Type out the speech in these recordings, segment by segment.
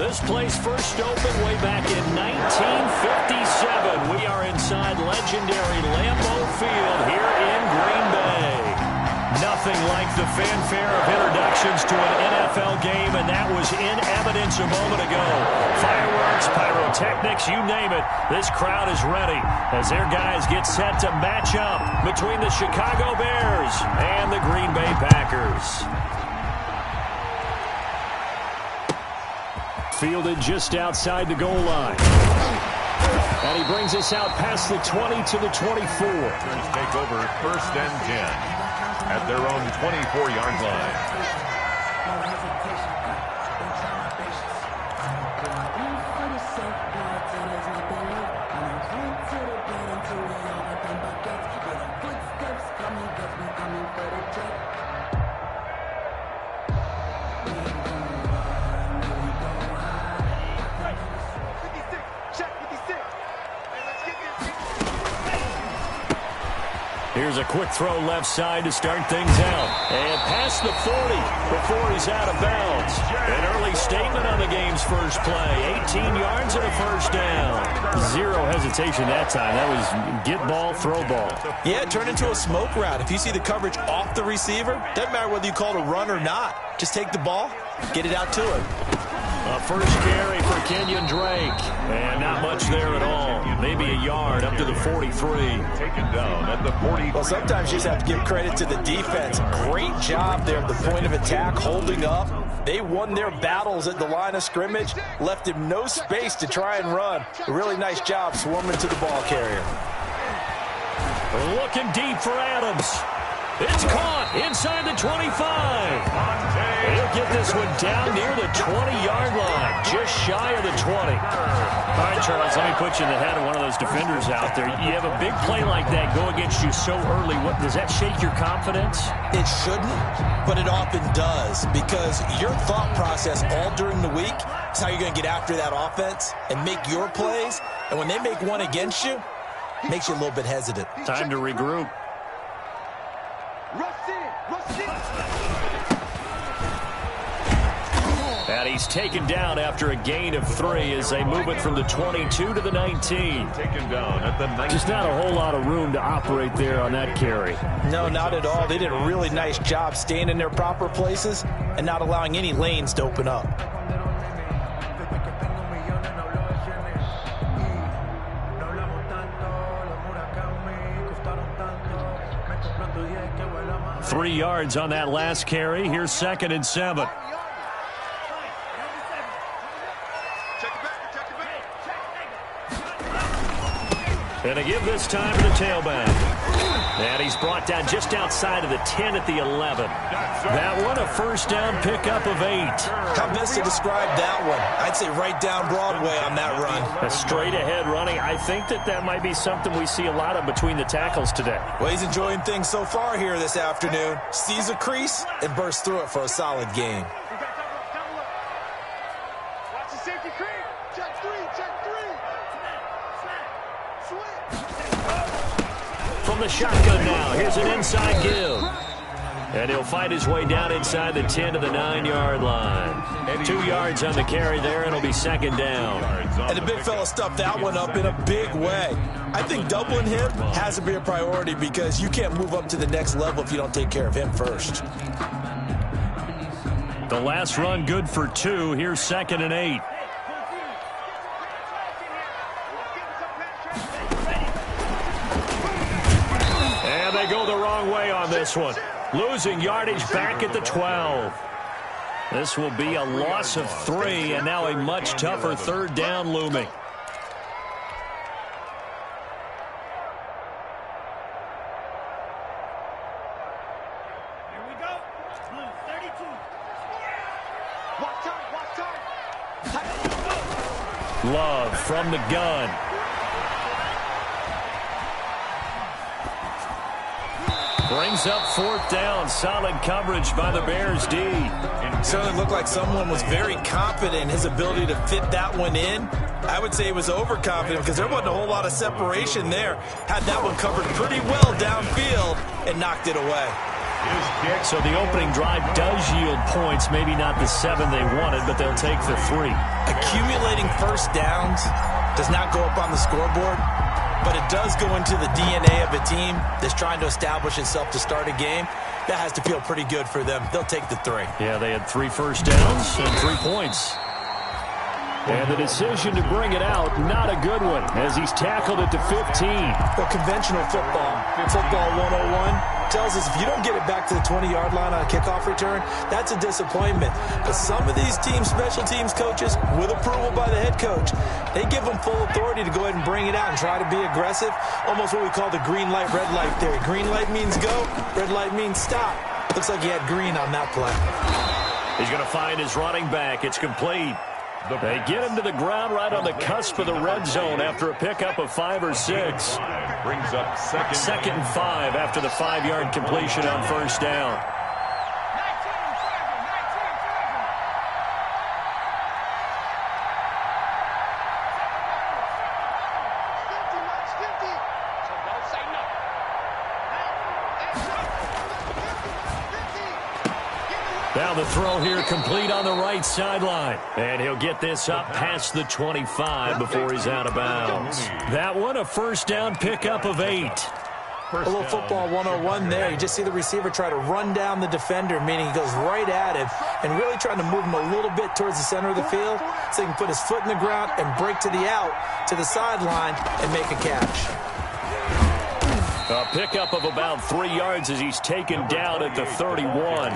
This place first opened way back in 1957. We are inside legendary Lambeau Field here in Green Bay. Nothing like the fanfare of introductions to an NFL game, and that was in evidence a moment ago. Fireworks, pyrotechnics, you name it. This crowd is ready as their guys get set to match up between the Chicago Bears and the Green Bay Packers. Fielded just outside the goal line. And he brings us out past the 20 to the 24. Take over first and 10 at their own 24-yard line. Here's a quick throw left side to start things out. And past the 40 before he's out of bounds. An early statement on the game's first play. 18 yards and a first down. Zero hesitation that time. That was get ball, throw ball. Yeah, it turned into a smoke route. If you see the coverage off the receiver, doesn't matter whether you call it a run or not. Just take the ball, get it out to him. A first carry for Kenyon Drake. And not much there at all. Maybe a yard up to the 43. Taken down at the 40. Well, sometimes you just have to give credit to the defense. Great job there at the point of attack, holding up. They won their battles at the line of scrimmage, left him no space to try and run. A really nice job swarming to the ball carrier. Looking deep for Adams. It's caught inside the 25. He'll get this one down near the 20-yard line, just shy of the 20. All right, Charles, let me put you in the head of one of those defenders out there. You have a big play like that go against you so early. What, does that shake your confidence? It shouldn't, but it often does, because your thought process all during the week is how you're going to get after that offense and make your plays. And when they make one against you, it makes you a little bit hesitant. Time to regroup. And he's taken down after a gain of 3 as they move it from the 22 to the 19. Taken down at the 19. Just not a whole lot of room to operate there on that carry. No, not at all. They did a really nice job staying in their proper places and not allowing any lanes to open up. Three yards on that last carry. Here's 2nd and 7. And a give this time to the tailback. And he's brought down just outside of the 10 at the 11. That one, a first down pickup of 8. How best to describe that one? I'd say right down Broadway on that run. A straight ahead running. I think that might be something we see a lot of between the tackles today. Well, he's enjoying things so far here this afternoon. Sees a crease and bursts through it for a solid gain. From the shotgun now, here's an inside give. And he'll fight his way down inside the 10 to the 9-yard line. 2 yards on the carry there, and it'll be 2nd down. And the big fella stuffed that one up in a big way. I think doubling him has to be a priority because you can't move up to the next level if you don't take care of him first. The last run good for 2. Here's 2nd and 8. And they go the wrong way on this one. Losing yardage back at the 12. This will be a loss of 3, and now a much tougher 3rd down looming. Here we go. Blue 32. Love from the gun. Brings up 4th down. Solid coverage by the Bears D. It certainly looked like someone was very confident in his ability to fit that one in. I would say he was overconfident because there wasn't a whole lot of separation there. Had that one covered pretty well downfield and knocked it away. His kick. So the opening drive does yield points, maybe not the 7 they wanted, but they'll take the 3. Accumulating first downs does not go up on the scoreboard, but it does go into the DNA of a team that's trying to establish itself to start a game. That has to feel pretty good for them. They'll take the 3. Yeah, they had 3 first downs and 3 points. And the decision to bring it out, not a good one, as he's tackled it to 15. Well, conventional football 101, tells us if you don't get it back to the 20-yard line on a kickoff return, that's a disappointment. But some of these special teams coaches, with approval by the head coach, they give them full authority to go ahead and bring it out and try to be aggressive, almost what we call the green light, red light theory. Green light means go, red light means stop. Looks like he had green on that play. He's going to find his running back. It's complete. They get him to the ground right on the cusp of the red zone after a pickup of 5 or 6. Brings up second and 5 after the 5-yard completion on first down. Now the throw here complete on the right sideline. And he'll get this up past the 25 before he's out of bounds. That one, a first down pickup of 8. A little football 101 there. You just see the receiver try to run down the defender, meaning he goes right at him and really trying to move him a little bit towards the center of the field so he can put his foot in the ground and break to the out, to the sideline, and make a catch. A pickup of about 3 yards as he's taken down at the 31.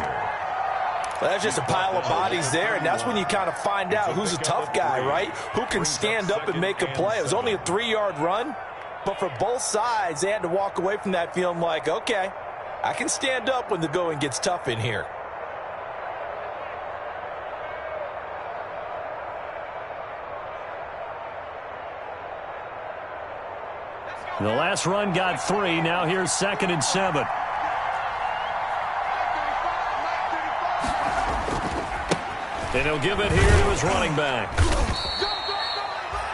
Well, that's just a pile of bodies there, and that's when you kind of find out who's a tough guy, right? Who can stand up and make a play. It was only a 3-yard run, but for both sides, they had to walk away from that feeling like, okay, I can stand up when the going gets tough in here. The last run got 3. Now here's 2nd and 7. And he'll give it here to his running back.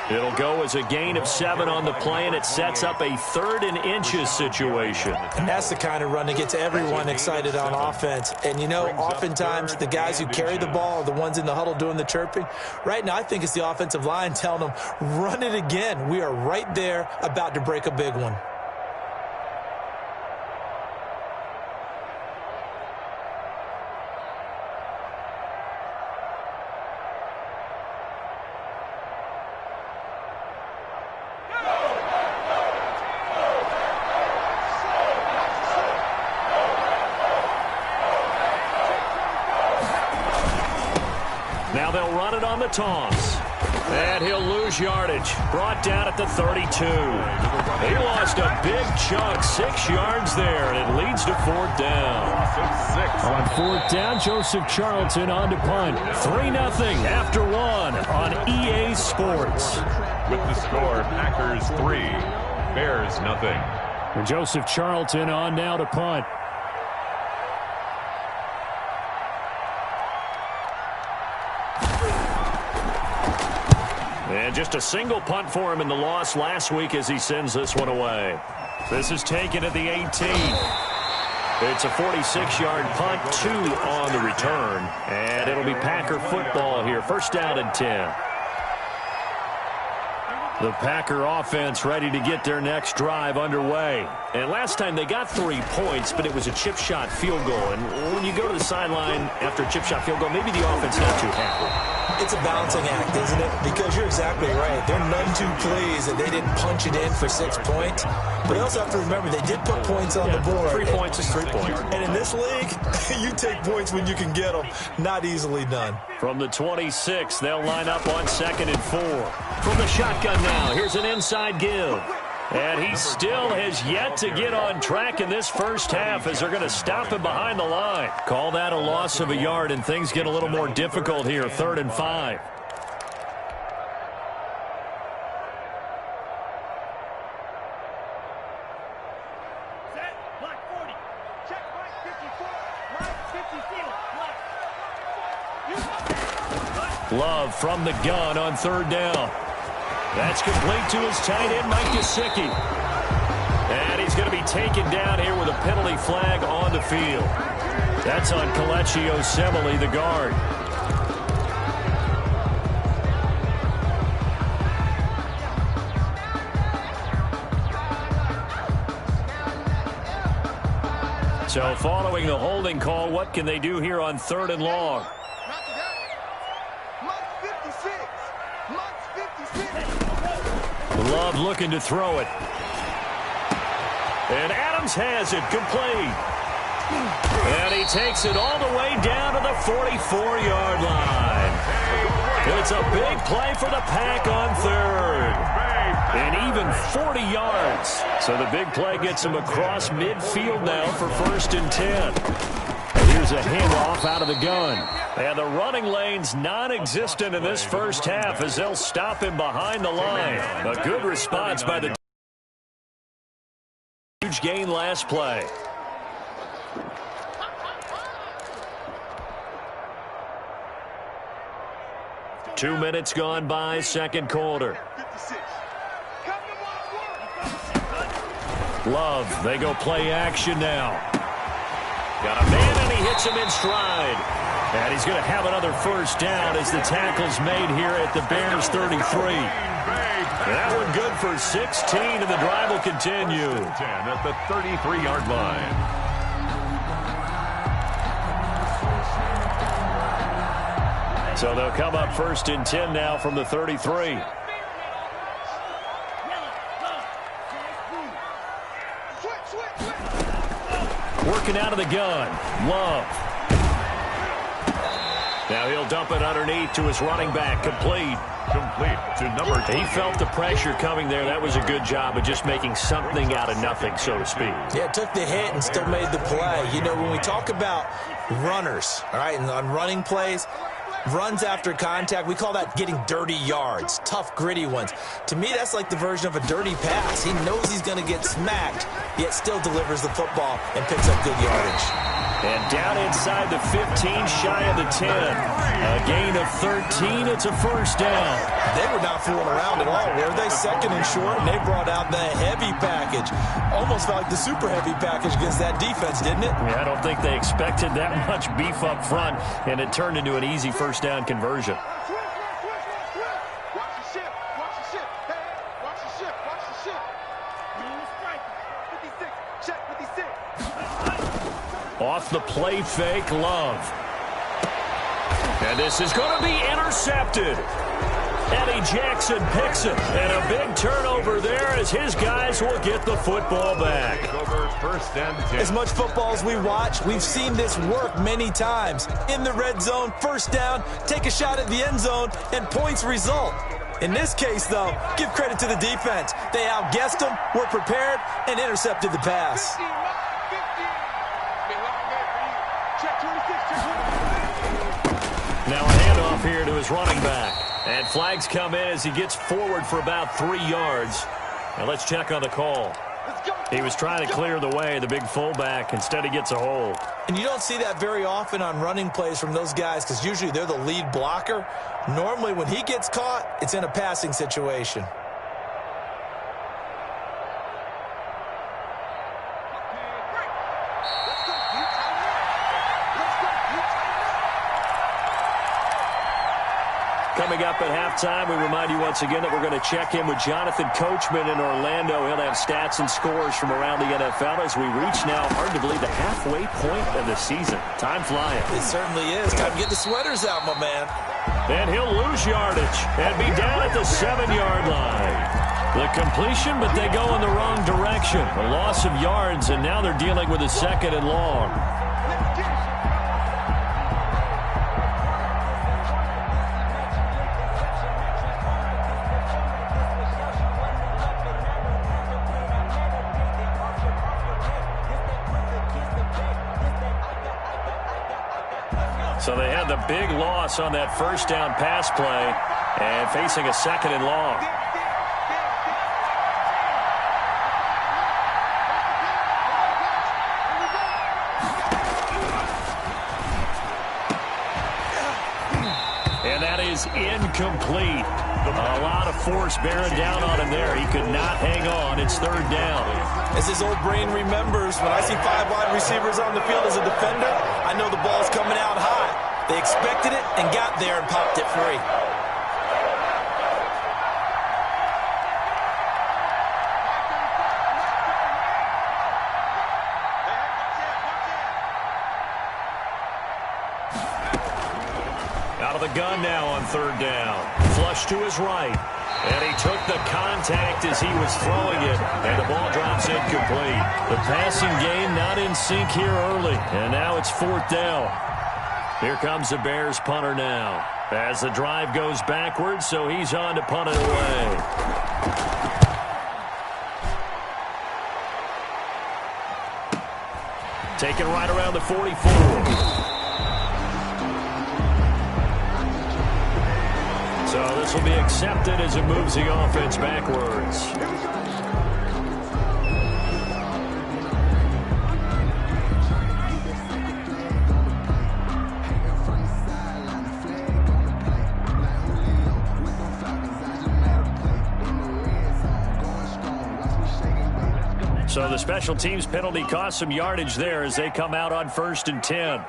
It'll go as a gain of 7 on the play, and it sets up a 3rd and inches situation. And that's the kind of run that gets everyone excited on offense. And, you know, oftentimes the guys who carry the ball are the ones in the huddle doing the chirping. Right now, I think it's the offensive line telling them, run it again. We are right there about to break a big one. Now they'll run it on the toss. And he'll lose yardage. Brought down at the 32. He lost a big chunk, 6 yards there, and it leads to 4th down. On 4th down, Joseph Charlton on to punt. 3-0 after 1 on EA Sports. With the score, Packers 3, Bears 0. And Joseph Charlton on now to punt. And just a single punt for him in the loss last week as he sends this one away. This is taken at the 18. It's a 46-yard punt, 2 on the return. And it'll be Packer football here. 1st down and 10. The Packer offense ready to get their next drive underway. And last time they got 3 points, but it was a chip shot field goal. And when you go to the sideline after a chip shot field goal, maybe the offense not too happy. It's a balancing act, isn't it? Because you're exactly right. They're none too pleased that they didn't punch it in for 6 points. But they also have to remember they did put points on the board. 3 points is 3 points. And in this league, you take points when you can get them. Not easily done. From the 26, they'll line up on 2nd and 4. From the shotgun now, here's an inside give. And he still has yet to get on track in this first half as they're going to stop him behind the line. Call that a loss of a yard, and things get a little more difficult here, 3rd and 5. Set, block 40. Check right 54. Right 50 field. Block. Love from the gun on 3rd down. That's complete to his tight end, Mike Gesicki. And he's he's going to be taken down here with a penalty flag on the field. That's on Kelechi Osemele, the guard. So following the holding call, what can they do here on 3rd and long? Love looking to throw it. And Adams has it complete. And he takes it all the way down to the 44-yard line. It's a big play for the Pack on 3rd. And even 40 yards. So the big play gets him across midfield now for 1st and 10. And here's a handoff out of the gun. And the running lane's non-existent in this first half as they'll stop him behind the line. A good response by the huge gain last play. Two minutes gone by, second quarter. Love, they go play action now. Got a man and he hits him in stride. And he's going to have another first down as the tackle's made here at the Bears 33. That one good for 16 and the drive will continue. 10 at the 33-yard line. So they'll come up 1st and 10 now from the 33. Working out of the gun. Love. Now he'll dump it underneath to his running back. Complete to number 2. He felt the pressure coming there. That was a good job of just making something out of nothing, so to speak. Yeah, took the hit and still made the play. You know, when we talk about runners, all right, and on running plays, runs after contact, we call that getting dirty yards, tough, gritty ones. To me, that's like the version of a dirty pass. He knows he's going to get smacked, yet still delivers the football and picks up good yardage. And down inside the 15, shy of the 10. A gain of 13, it's a first down. They were not fooling around at all, were they? 2nd and short, and they brought out the heavy package. Almost felt like the super heavy package against that defense, didn't it? Yeah, I don't think they expected that much beef up front, and it turned into an easy first down conversion. Off the play fake, Love. And this is going to be intercepted. Eddie Jackson picks it. And a big turnover there as his guys will get the football back. Over 1st and 10. As much football as we watch, we've seen this work many times. In the red zone, first down, take a shot at the end zone, and points result. In this case, though, give credit to the defense. They outguessed them, were prepared, and intercepted the pass. Now a handoff here to his running back. And flags come in as he gets forward for about 3 yards. Now let's check on the call. He was trying to clear the way, the big fullback. Instead, he gets a hold. And you don't see that very often on running plays from those guys because usually they're the lead blocker. Normally, when he gets caught, it's in a passing situation. Coming up at halftime, we remind you once again that we're going to check in with Jonathan Coachman in Orlando. He'll have stats and scores from around the NFL as we reach now, hard to believe, the halfway point of the season. Time flying. It certainly is. Time to get the sweaters out, my man. And he'll lose yardage and be down at the 7-yard line. The completion, but they go in the wrong direction. A loss of yards, and now they're dealing with a 2nd and long. So they had the big loss on that first down pass play and facing a 2nd and long. And that is incomplete. A lot of force bearing down on him there. He could not hang on. It's third down. As his old brain remembers, when I see 5 wide receivers on the field as a defender, I know the ball's coming out high. They expected it and got there and popped it free. Out of the gun now on third down. Flush to his right. And he took the contact as he was throwing it. And the ball drops incomplete. The passing game not in sync here early. And now it's fourth down. Here comes the Bears punter now. As the drive goes backwards, so he's on to punt it away. Taken right around the 44. So this will be accepted as it moves the offense backwards. So the special teams penalty cost some yardage there as they come out on 1st and 10.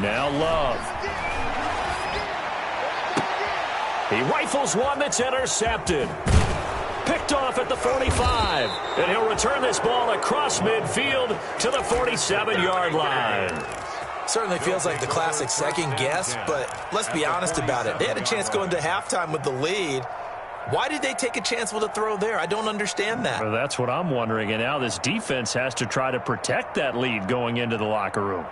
Now Love. He rifles one that's intercepted. Picked off at the 45. And he'll return this ball across midfield to the 47-yard line. Certainly feels like the classic second guess, but let's be honest about it. They had a chance going to halftime with the lead. Why did they take a chance with a throw there? I don't understand that. Well, that's what I'm wondering. And now this defense has to try to protect that lead going into the locker room.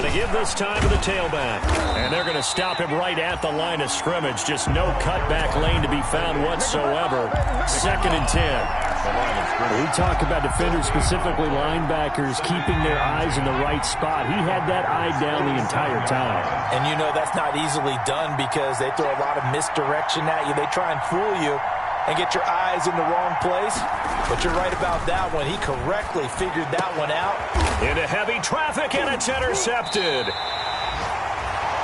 Give this time to the tailback. And they're going to stop him right at the line of scrimmage. Just no cutback lane to be found whatsoever. 2nd and 10. We talk about defenders, specifically linebackers, keeping their eyes in the right spot. He had that eye down the entire time. And you know that's not easily done because they throw a lot of misdirection at you. They try and fool you and get your eyes in the wrong place. But you're right about that one. He correctly figured that one out. Into heavy traffic, and it's intercepted.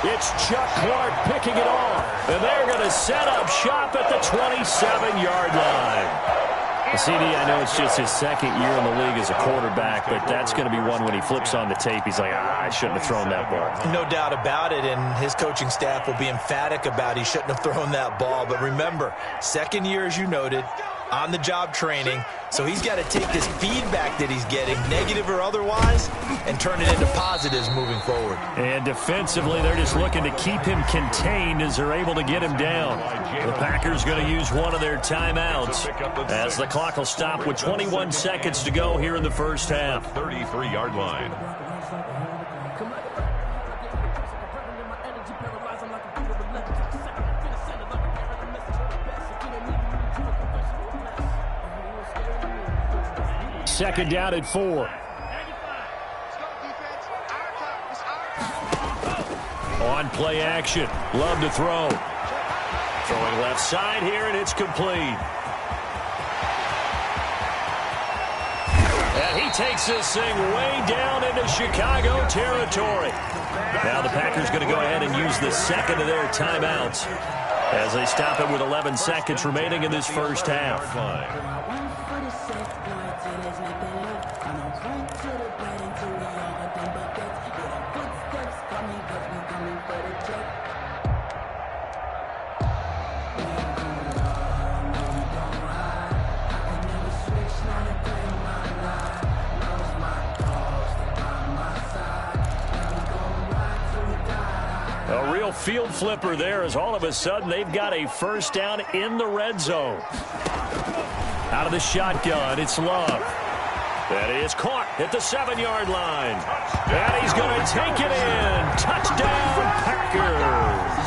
It's Chuck Clark picking it off. And they're going to set up shop at the 27-yard line. CD, I know it's just his 2nd year in the league as a quarterback, but that's going to be one when he flips on the tape. He's like, I shouldn't have thrown that ball. No doubt about it, and his coaching staff will be emphatic about he shouldn't have thrown that ball. But remember, 2nd year, as you noted, on-the-job training, so he's got to take this feedback that he's getting, negative or otherwise, and turn it into positives moving forward. And defensively, they're just looking to keep him contained as they're able to get him down. The Packers going to use one of their timeouts as the clock will stop with 21 seconds to go here in the first half. 33-yard line. Second down at 4. On play action. Love to throw. Throwing left side here, and it's complete. And he takes this thing way down into Chicago territory. Now the Packers going to go ahead and use the second of their timeouts as they stop it with 11 seconds remaining in this first half. A real field flipper there as all of a sudden they've got a first down in the red zone. Out of the shotgun, it's Love. That is caught at the 7-yard line. And he's going to take it in. Touchdown, Packers.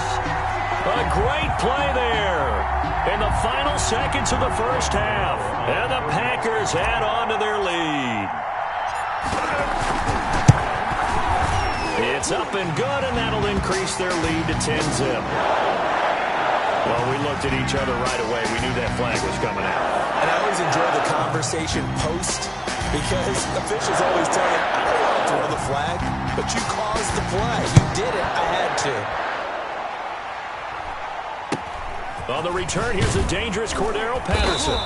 A great play there in the final seconds of the first half. And the Packers add on to their lead. It's up and good, and that'll increase their lead to 10-zip. Well, we looked at each other right away. We knew that flag was coming out. And I always enjoy the conversation post, because officials always tell you, I don't want to throw the flag, but you caused the play. You did it. I had to. On the return, here's a dangerous Cordero Patterson.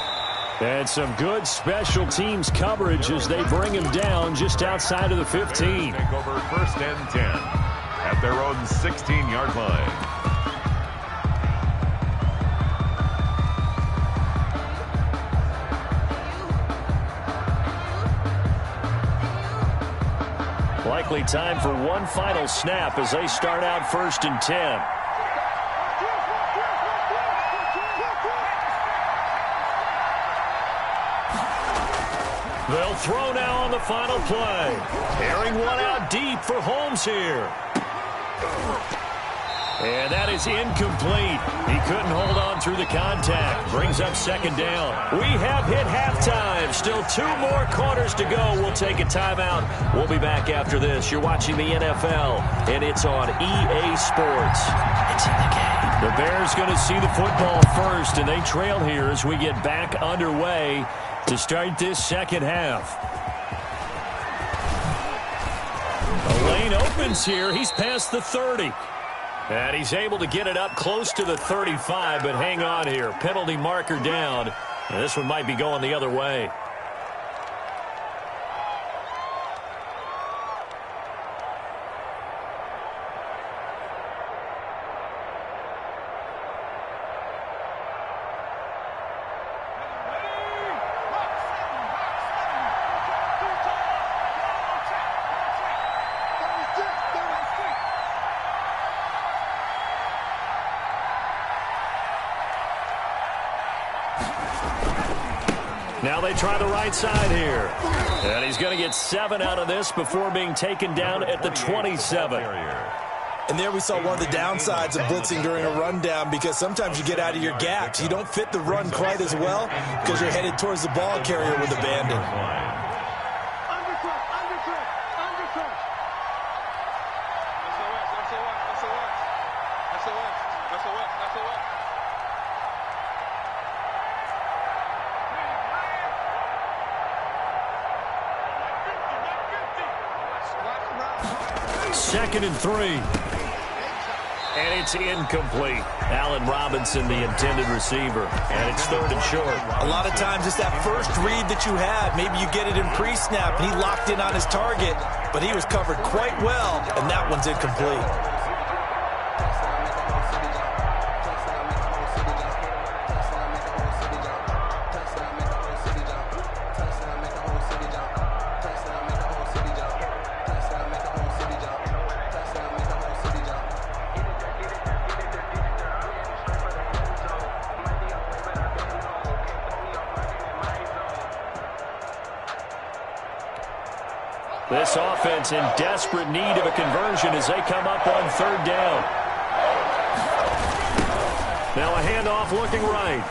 And some good special teams coverage as they bring him down just outside of the 15. Take over 1st and 10 at their own 16-yard line. Likely time for one final snap as they start out 1st and 10. They'll throw now on the final play. Airing one out deep for Holmes here. And that is incomplete. He couldn't hold on through the contact. Brings up 2nd down. We have hit halftime. Still 2 more quarters to go. We'll take a timeout. We'll be back after this. You're watching the NFL, and it's on EA Sports. It's in the game. The Bears going to see the football first, and they trail here as we get back underway to start this second half. The lane opens here. He's past the 30. And he's able to get it up close to the 35, but hang on here. Penalty marker down. And this one might be going the other way. Now they try the right side here. And he's going to get 7 out of this before being taken down at the 27. And there we saw one of the downsides of blitzing during a rundown, because sometimes you get out of your gaps. You don't fit the run quite as well because you're headed towards the ball carrier with abandon. Second and 3. And it's incomplete. Allen Robinson, the intended receiver. And it's 3rd and short. A lot of times it's that first read that you have. Maybe you get it in pre-snap, and he locked in on his target, but he was covered quite well, and that one's incomplete. This offense in desperate need of a conversion as they come up on 3rd down. Now a handoff looking right.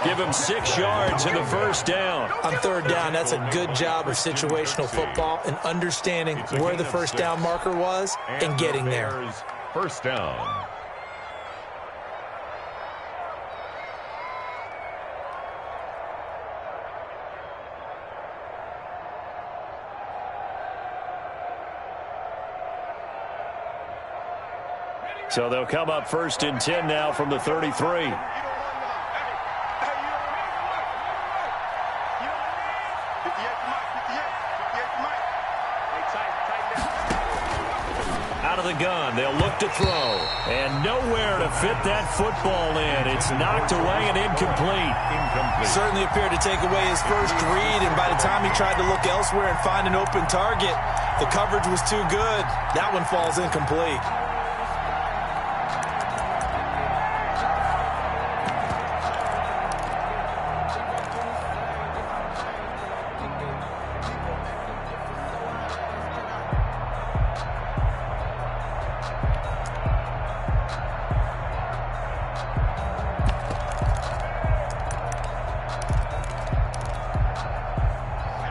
Give him 6 yards in the 1st down. On 3rd down, that's a good job of situational football and understanding where the 1st down marker was and getting there. 1st down. So they'll come up 1st and 10 now from the 33. Out of the gun, they'll look to throw. And nowhere to fit that football in. It's knocked away and incomplete. Certainly appeared to take away his first read, and by the time he tried to look elsewhere and find an open target, the coverage was too good. That one falls incomplete.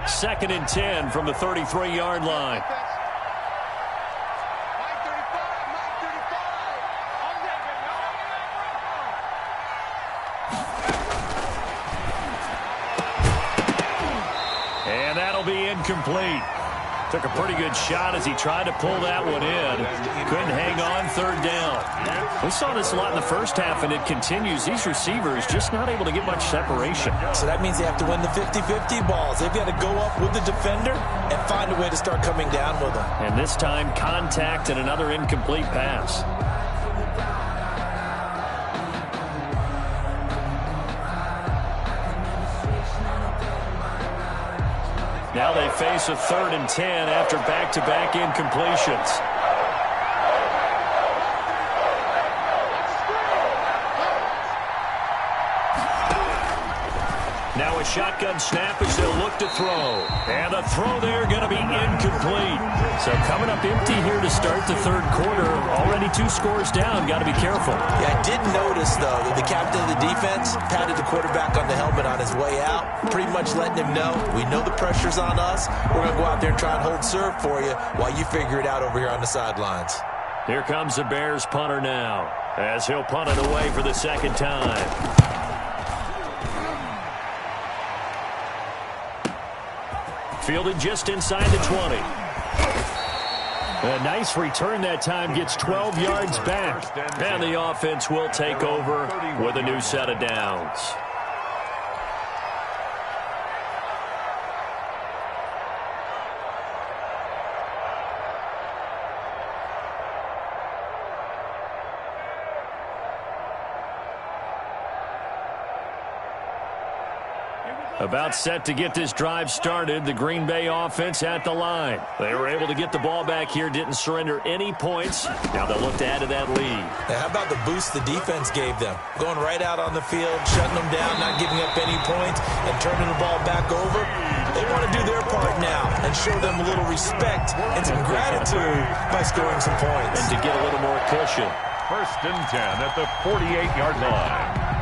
2nd and 10 from the 33-yard line. And that'll be incomplete. Took a pretty good shot as he tried to pull that one in. Couldn't hang on, 3rd down. We saw this a lot in the first half, and it continues. These receivers just not able to get much separation. So that means they have to win the 50-50 balls. They've got to go up with the defender and find a way to start coming down with them. And this time, contact and another incomplete pass. Now they face a 3rd and 10 after back-to-back incompletions. Now a shotgun snap as they'll look to throw. And the throw there going to be incomplete. So coming up empty here to start the 3rd quarter. Already 2 scores down. Got to be careful. Yeah, I did notice, though, that the captain of the defense patted the quarterback on the helmet on his way out, pretty much letting him know, we know the pressure's on us. We're going to go out there and try and hold serve for you while you figure it out over here on the sidelines. Here comes the Bears punter now, as he'll punt it away for the 2nd time. Fielded just inside the 20. A nice return that time, gets 12 yards back. And the offense will take over with a new set of downs. About set to get this drive started. The Green Bay offense at the line. They were able to get the ball back here, didn't surrender any points. Now they'll look to add to that lead. Now, how about the boost the defense gave them? Going right out on the field, shutting them down, not giving up any points, and turning the ball back over. They want to do their part now and show them a little respect and some gratitude by scoring some points. And to get a little more cushion. 1st and 10 at the 48-yard line.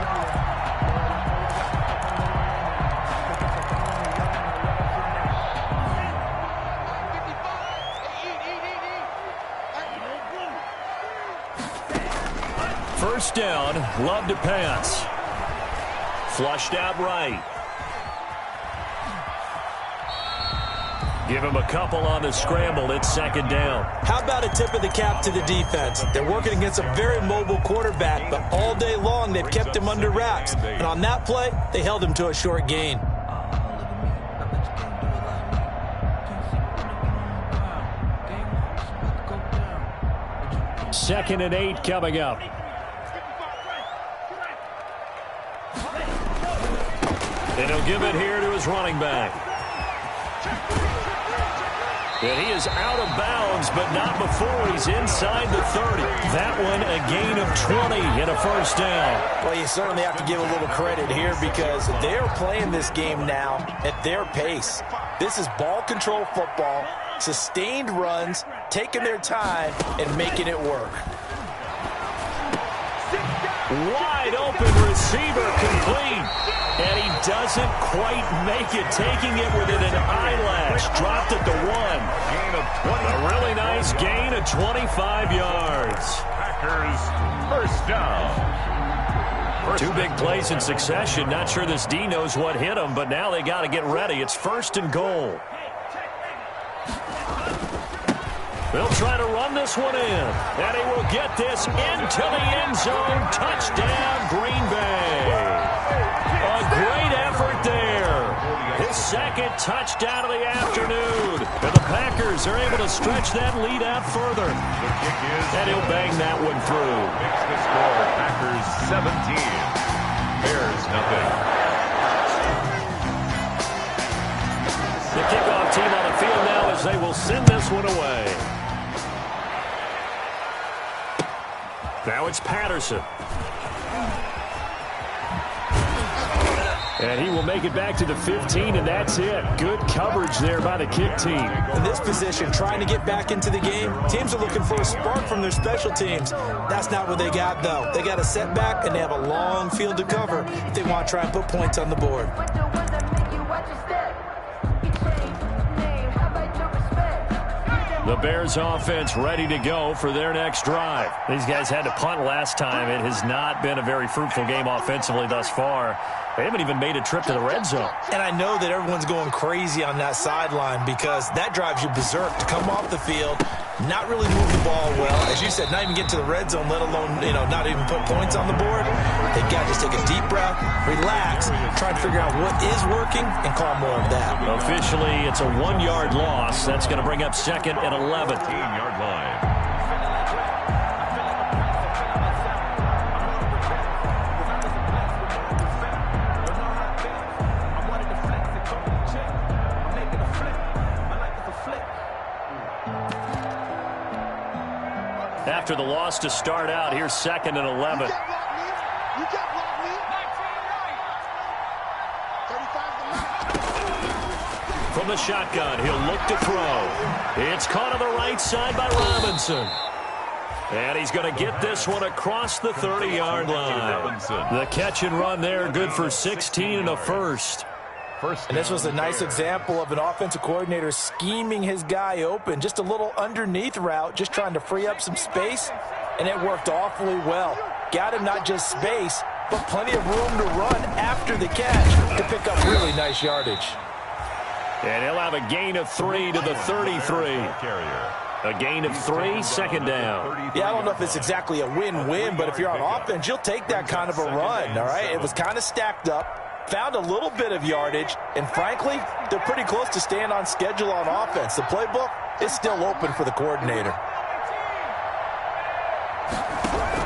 First down, Love to pass. Flushed out right. Give him a couple on the scramble. It's 2nd down. How about a tip of the cap to the defense? They're working against a very mobile quarterback, but all day long they've kept him under wraps. And on that play, they held him to a short gain. Second and 8 coming up. And he'll give it here to his running back. And he is out of bounds, but not before he's inside the 30. That one a gain of 20 and a 1st down. Well, you certainly have to give a little credit here because they're playing this game now at their pace. This is ball control football, sustained runs, taking their time, and making it work. Wide open receiver complete. And he doesn't quite make it, taking it within an eyelash. Dropped at the 1. Gain of 20. A really nice gain of 25 yards. Packers 1st down. 2 big plays in succession. Not sure this D knows what hit him, but now they got to get ready. It's 1st and goal. They'll try to run this one in. And he will get this into the end zone. Touchdown, Green Bay. A great effort there. His 2nd touchdown of the afternoon. And the Packers are able to stretch that lead out further. The kick is And he'll bang that one through. Makes the score Packers 17. Bears nothing. The kickoff team on the field now as they will send this one away. Now it's Patterson. And he will make it back to the 15, and that's it. Good coverage there by the kick team. In this position, trying to get back into the game, teams are looking for a spark from their special teams. That's not what they got, though. They got a setback, and they have a long field to cover if they want to try and put points on the board. The Bears offense ready to go for their next drive. These guys had to punt last time. It has not been a very fruitful game offensively thus far. They haven't even made a trip to the red zone. And I know that everyone's going crazy on that sideline because that drives you berserk to come off the field, not really move the ball well. As you said, not even get to the red zone, let alone, not even put points on the board. They got to just take a deep breath, relax, try to figure out what is working, and call more of that. Officially, it's a 1-yard loss. That's going to bring up 2nd and 11. 15-yard line. After the loss to start out, here's 2nd and 11. From the shotgun, he'll look to throw. It's caught on the right side by Robinson. And he's going to get this one across the 30-yard line. The catch and run there, good for 16 and a first. And this was a nice example of an offensive coordinator scheming his guy open. Just a little underneath route, just trying to free up some space, and it worked awfully well. Got him not just space, but plenty of room to run after the catch to pick up really nice yardage. And he'll have a gain of 3 to the 33. A gain of 3, 2nd down. Yeah, I don't know if it's exactly a win-win, but if you're on offense, you'll take that kind of a run, all right? It was kind of stacked up. Found a little bit of yardage, and frankly, they're pretty close to staying on schedule on offense. The playbook is still open for the coordinator.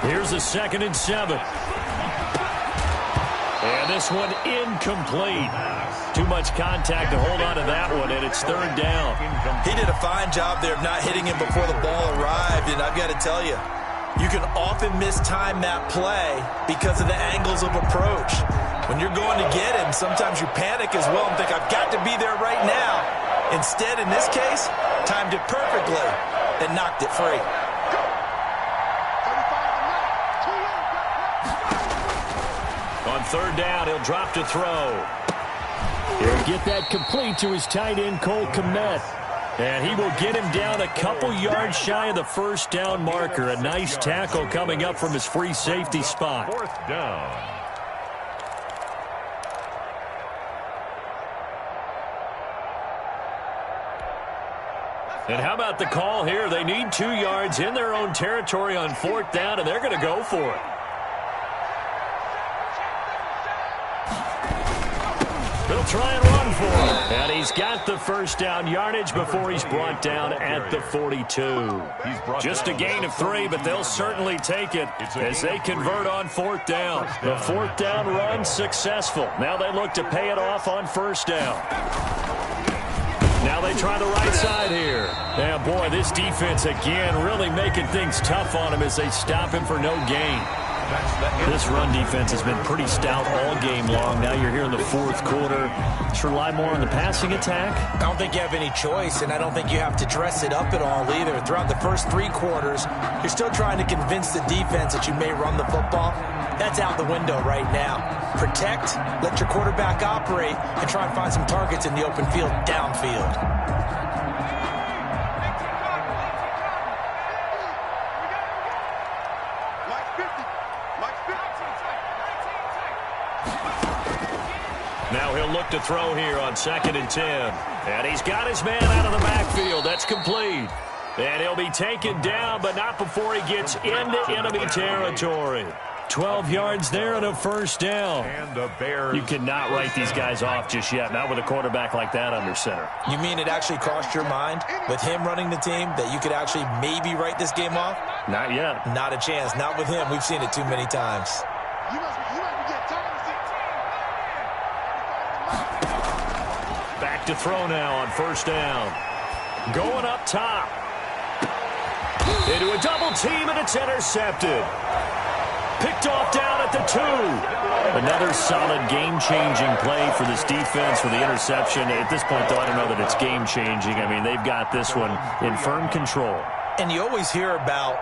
Here's a 2nd and 7. And this one incomplete. Too much contact to hold on to that one, and it's 3rd down. He did a fine job there of not hitting him before the ball arrived, and I've got to tell you, you can often mistime that play because of the angles of approach. When you're going to get him, sometimes you panic as well and think, I've got to be there right now. Instead, in this case, timed it perfectly and knocked it free. On 3rd down, he'll drop to throw. He'll get that complete to his tight end, Cole Kmet. And he will get him down a couple yards shy of the 1st down marker. A nice tackle coming up from his free safety spot. 4th down. And how about the call here? They need 2 yards in their own territory on 4th down, and they're going to go for it. They'll try and run for it. And he's got the 1st down yardage before he's brought down at the 42. Just a gain of 3, but they'll certainly take it as they convert on 4th down. The 4th down run successful. Now they look to pay it off on 1st down. Now they try the right side here. Yeah, boy, this defense again really making things tough on him as they stop him for no gain. This run defense has been pretty stout all game long. Now you're here in the 4th quarter. Should rely more on the passing attack? I don't think you have any choice, and I don't think you have to dress it up at all either. Throughout the first 3 quarters, you're still trying to convince the defense that you may run the football. That's out the window right now. Protect, let your quarterback operate, and try and find some targets in the open field downfield. Now he'll look to throw here on 2nd and 10. And he's got his man out of the backfield. That's complete. And he'll be taken down, but not before he gets into enemy territory. 12 yards there and a 1st down. And the Bears. You cannot write these guys off just yet, not with a quarterback like that under center. You mean it actually crossed your mind with him running the team that you could actually maybe write this game off? Not yet. Not a chance. Not with him. We've seen it too many times. Back to throw now on 1st down. Going up top. Into a double team, and it's intercepted. Picked off down at the 2. Another solid game-changing play for this defense for the interception. At this point, though, I don't know that it's game-changing. I mean, they've got this one in firm control. And you always hear about,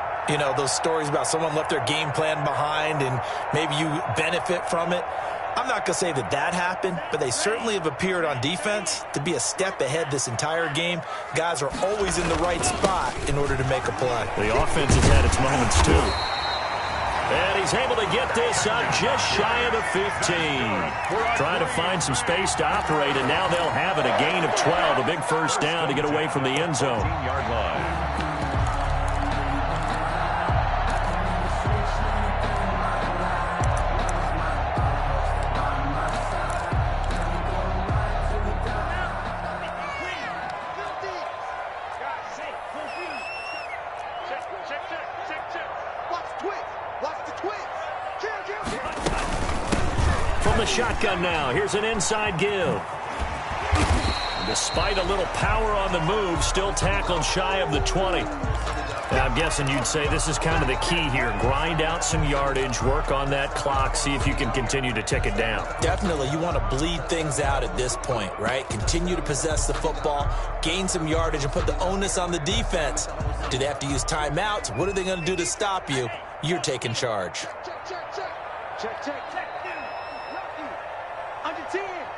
those stories about someone left their game plan behind and maybe you benefit from it. I'm not going to say that happened, but they certainly have appeared on defense to be a step ahead this entire game. Guys are always in the right spot in order to make a play. The offense has had its moments, too. And he's able to get this up just shy of the 15. Trying to find some space to operate, and now they'll have it. A gain of 12, a big first down to get away from the end zone. 15-yard line. From the shotgun now, here's an inside give. Despite a little power on the move, still tackled shy of the 20. Now, I'm guessing you'd say this is kind of the key here. Grind out some yardage, work on that clock, see if you can continue to tick it down. Definitely, you want to bleed things out at this point, right? Continue to possess the football, gain some yardage, and put the onus on the defense. Do they have to use timeouts? What are they going to do to stop you? You're taking charge. Check.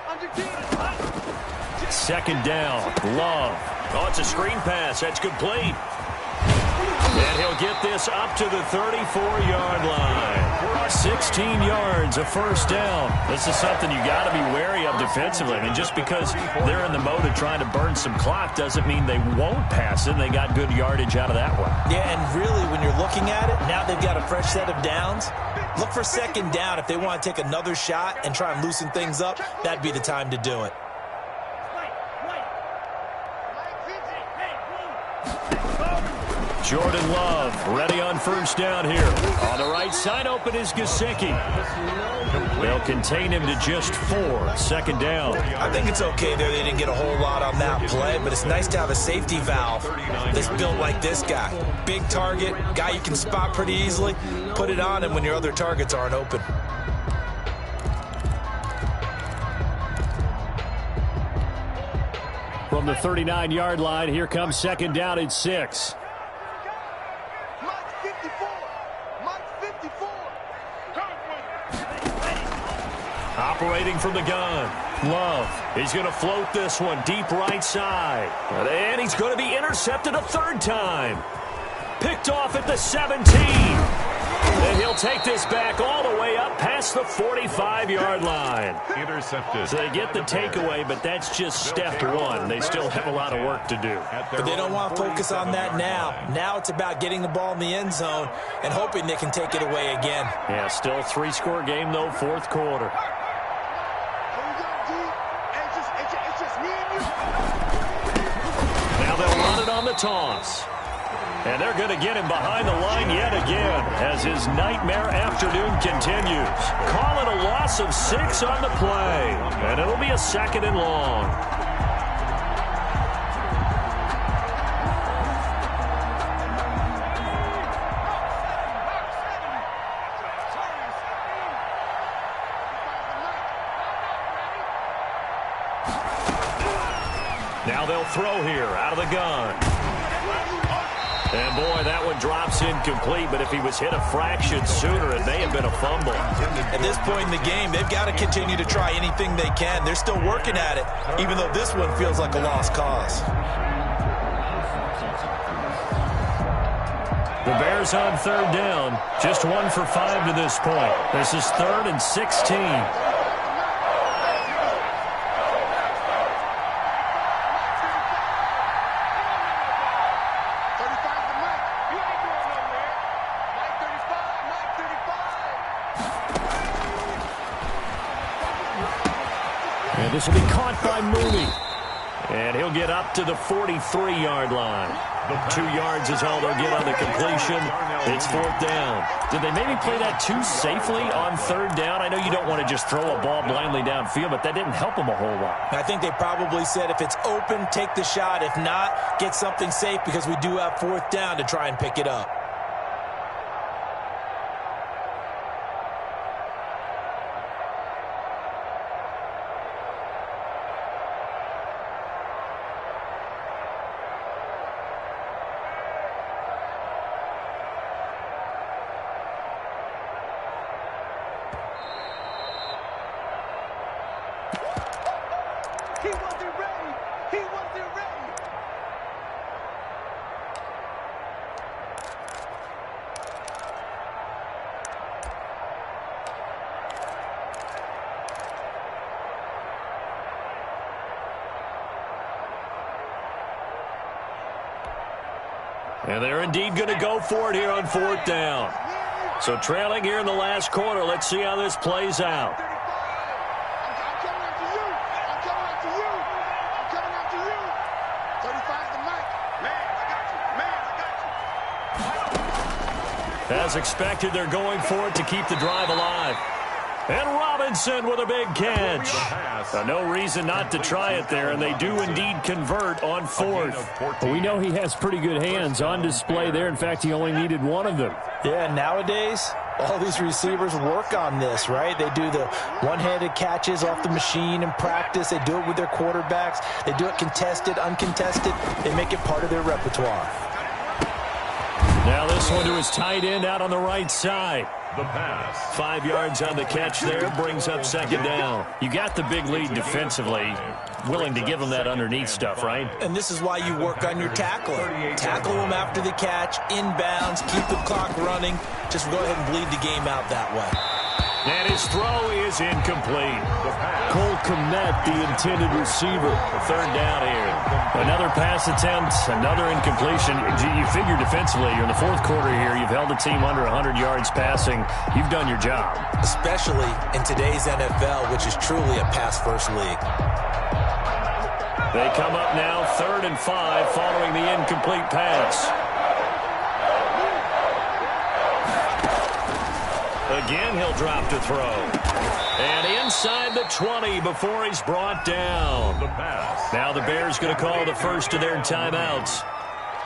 Under 10. Second down, Love. Oh, it's a screen pass. That's complete. And he'll get this up to the 34-yard line. 16 yards, a first down. This is something you got to be wary of defensively. I mean, just because they're in the mode of trying to burn some clock doesn't mean they won't pass it. They got good yardage out of that one. Yeah, and really, when you're looking at it, now they've got a fresh set of downs. Look for second down. If they want to take another shot and try and loosen things up, that'd be the time to do it. Jordan Love ready on first down here. On the right side open is Gesicki. They'll contain him to just 4. Second down. I think it's okay there. They didn't get a whole lot on that play, but it's nice to have a safety valve that's built like this guy. Big target, guy you can spot pretty easily. Put it on him when your other targets aren't open. From the 39-yard line, here comes second down at 6. Operating from the gun. Love. He's going to float this one deep right side. And he's going to be intercepted a third time. Picked off at the 17. And he'll take this back all the way up past the 45-yard line. Intercepted. So they get the takeaway, but that's just step one. They still have a lot of work to do. But they don't want to focus on that now. Now it's about getting the ball in the end zone and hoping they can take it away again. Yeah, still a 3-score game, though, fourth quarter. Now they'll run it on the toss. And they're going to get him behind the line yet again as his nightmare afternoon continues. Call it a loss of 6 on the play. And it'll be a second and long. Now they'll throw here out of the gun. And, boy, that one drops incomplete, but if he was hit a fraction sooner, it may have been a fumble. At this point in the game, they've got to continue to try anything they can. They're still working at it, even though this one feels like a lost cause. The Bears on third down, just 1 for 5 to this point. This is 3rd and 16. And this will be caught by Mooney. And he'll get up to the 43-yard line. 2 yards is all they'll get on the completion. It's 4th down. Did they maybe play that too safely on 3rd down? I know you don't want to just throw a ball blindly downfield, but that didn't help them a whole lot. I think they probably said if it's open, take the shot. If not, get something safe because we do have 4th down to try and pick it up. He wasn't ready. And they're indeed going to go for it here on 4th down. So trailing here in the last quarter. Let's see how this plays out. I'm coming after you. I'm coming after you. I'm coming after you. 35's the mic. Man, I got you. Man, I got you. As expected, they're going for it to keep the drive alive. And Robinson with a big catch. No reason not to try it there, and they do indeed convert on 4th. But we know he has pretty good hands on display there. In fact, he only needed one of them. Yeah, nowadays, all these receivers work on this, right? They do the one-handed catches off the machine in practice. They do it with their quarterbacks. They do it contested, uncontested. They make it part of their repertoire. Now this one to his tight end out on the right side. The pass. 5 yards on the catch there, brings up 2nd down. You got the big lead defensively, willing to give them that underneath stuff, right? And this is why you work on your tackling. Tackle them after the catch, inbounds, keep the clock running. Just go ahead and bleed the game out that way. And his throw is incomplete. Cole Kmet, the intended receiver. 3rd down here. Another pass attempt, another incompletion. You figure defensively, you're in the 4th quarter here. You've held the team under 100 yards passing. You've done your job. Especially in today's NFL, which is truly a pass-first league. They come up now 3rd and 5 following the incomplete pass. Again, he'll drop to throw. And inside the 20 before he's brought down. The pass. Now the Bears going to call the first of their timeouts,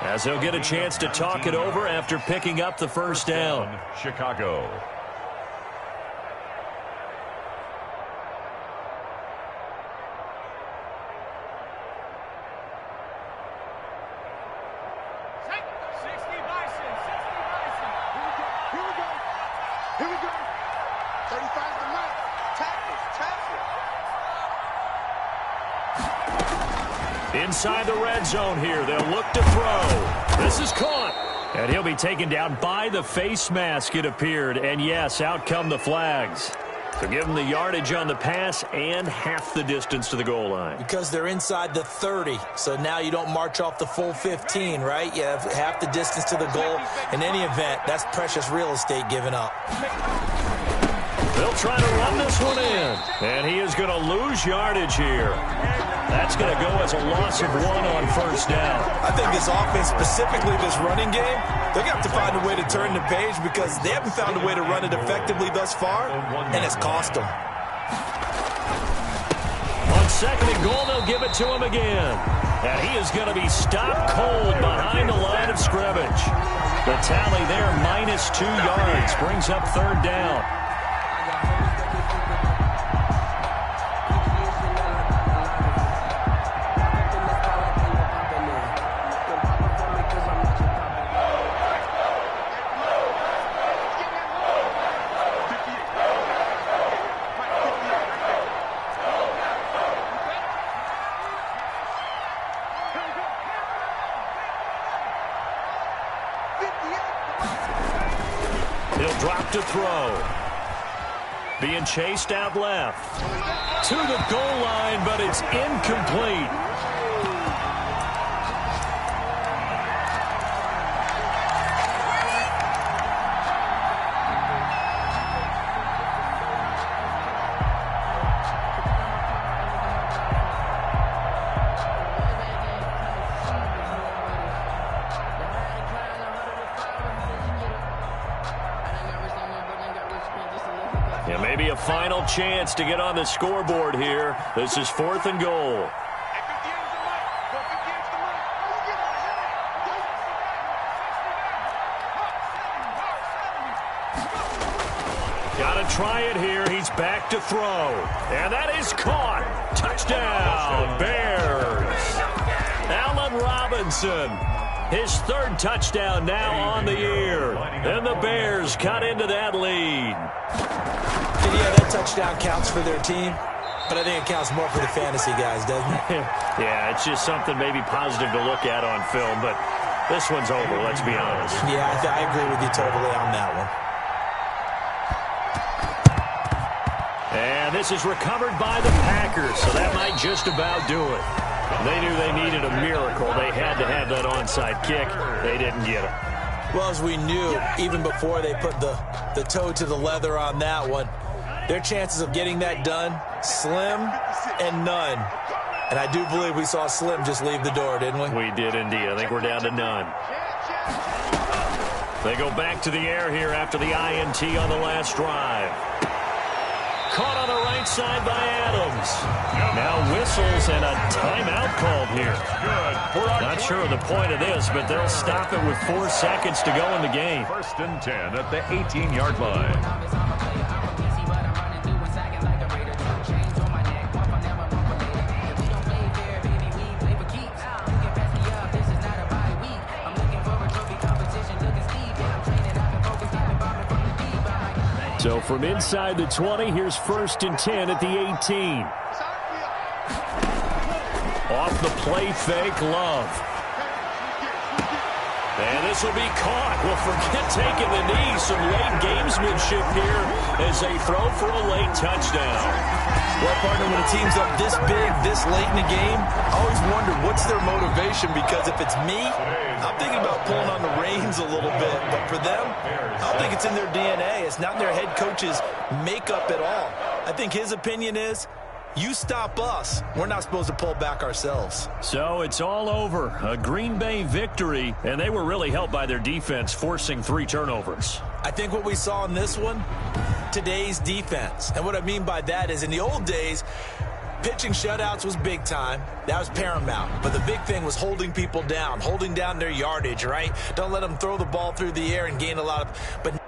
as they'll get a chance to talk it over after picking up the 1st down. Chicago. Here we go. 35's the mic. Tackle. Inside the red zone here. They'll look to throw. This is caught. And he'll be taken down by the face mask, it appeared. And yes, out come the flags. So give them the yardage on the pass and half the distance to the goal line. Because they're inside the 30, so now you don't march off the full 15, right? You have half the distance to the goal. In any event, that's precious real estate given up. They'll try to run this one in. And he is going to lose yardage here. That's going to go as a loss of 1 on 1st down. I think this offense, specifically this running game, they're going to have to find a way to turn the page because they haven't found a way to run it effectively thus far, and it's cost them. On 2nd and goal, they'll give it to him again. And he is going to be stopped cold behind the line of scrimmage. The tally there, -2 yards, brings up 3rd down. He'll drop to throw. Being chased out left. To the goal line, but it's incomplete. Yeah, maybe a final chance to get on the scoreboard here. This is 4th and goal. Got to try it here. He's back to throw. And that is caught. Touchdown, Bears. Allen Robinson. His 3rd touchdown now on the year. And the Bears cut into that lead. Yeah, that touchdown counts for their team. But I think it counts more for the fantasy guys, doesn't it? Yeah, it's just something maybe positive to look at on film, but this one's over, let's be honest. Yeah, I agree with you totally on that one. And this is recovered by the Packers, so that might just about do it. They knew they needed a miracle. They had to have that onside kick. They didn't get it. Well, as we knew, even before they put the toe to the leather on that one, their chances of getting that done, slim and none. And I do believe we saw Slim just leave the door, didn't we? We did indeed. I think we're down to none. They go back to the air here after the INT on the last drive. Caught on the right side by Adams. Now whistles and a timeout called here. Not sure of the point of this, but they'll stop it with 4 seconds to go in the game. 1st and 10 at the 18-yard line. So from inside the 20, here's 1st and 10 at the 18. Off the play fake, Love. And this will be caught. Well, forget taking the knee. Some late gamesmanship here as they throw for a late touchdown. Well, partner, when a team's up this big, this late in the game, I always wonder what's their motivation, because if it's me, I'm thinking about pulling on the reins a little bit. But for them, I don't think it's in their DNA. It's not in their head coach's makeup at all. I think his opinion is, you stop us, we're not supposed to pull back ourselves. So it's all over. A Green Bay victory, and they were really helped by their defense, forcing 3 turnovers. I think what we saw in this one, today's defense. And what I mean by that is, in the old days, pitching shutouts was big time. That was paramount. But the big thing was holding people down, holding down their yardage, right? Don't let them throw the ball through the air and gain a lot of... But